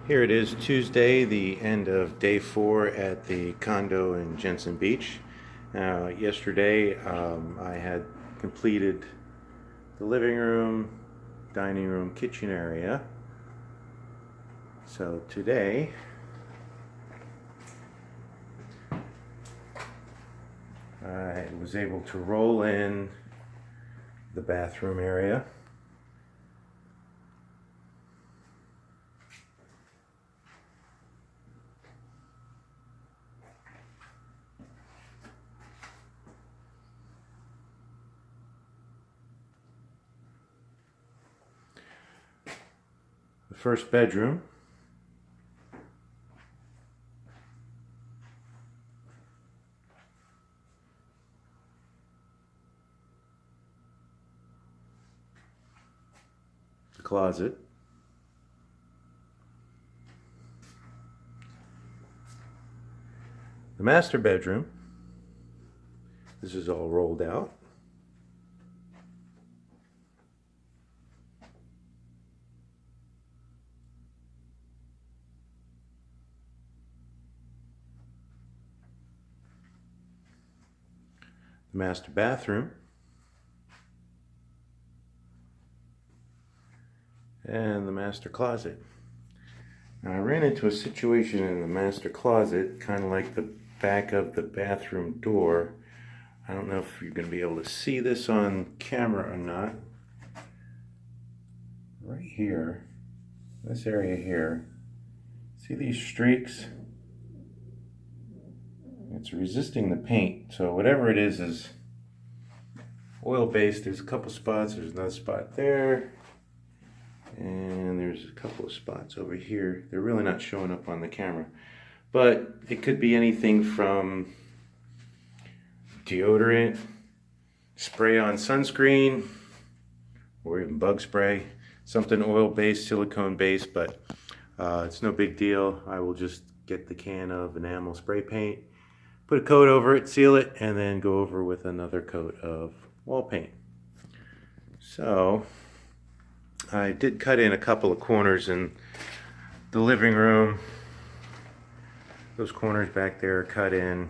Here it is, Tuesday, the end of day 4 at the condo in Jensen Beach. Yesterday I had completed the living room, dining room, kitchen area. So today I was able to roll in the bathroom area. The first bedroom. The closet. The master bedroom. This is all rolled out. The master bathroom. And the master closet. Now I ran into a situation in the master closet, kind of like the back of the bathroom door. I don't know if you're going to be able to see this on camera or not. Right here, this area here, see these streaks? It's resisting the paint, so whatever it is oil-based. There's a couple spots, there's another spot there, and there's a couple of spots over here. They're really not showing up on the camera, but it could be anything from deodorant, spray on sunscreen, or even bug spray, something oil-based, silicone-based, but it's no big deal. I will just get the can of enamel spray paint, put a coat over it, seal it, and then go over with another coat of wall paint. So I did cut in a couple of corners in the living room. Those corners back there are cut in,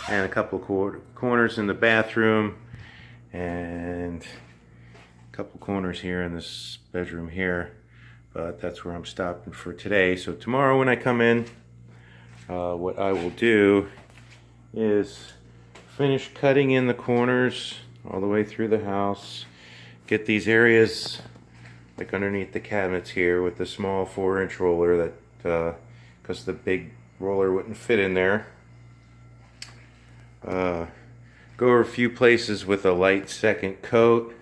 and a couple of corners in the bathroom, and a couple corners here in this bedroom here. But that's where I'm stopping for today. So tomorrow when I come in, what I will do is finish cutting in the corners all the way through the house, get these areas like underneath the cabinets here with the small 4-inch roller, that because the big roller wouldn't fit in there. Go over a few places with a light second coat.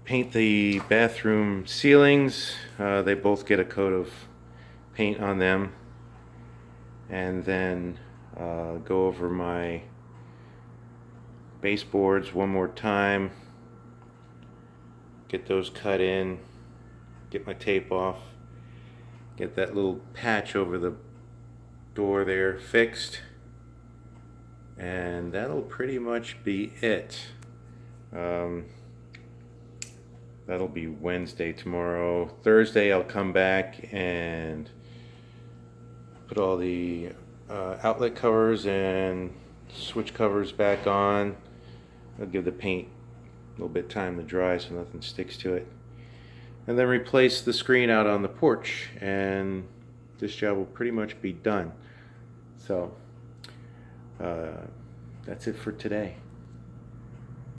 Paint the bathroom ceilings. They both get a coat of paint on them. And then go over my baseboards one more time. Get those cut in. Get my tape off. Get that little patch over the door there fixed. And that'll pretty much be it. That'll be Wednesday tomorrow. Thursday I'll come back and put all the outlet covers and switch covers back on. I'll give the paint a little bit of time to dry so nothing sticks to it. And then replace the screen out on the porch, and this job will pretty much be done. So that's it for today.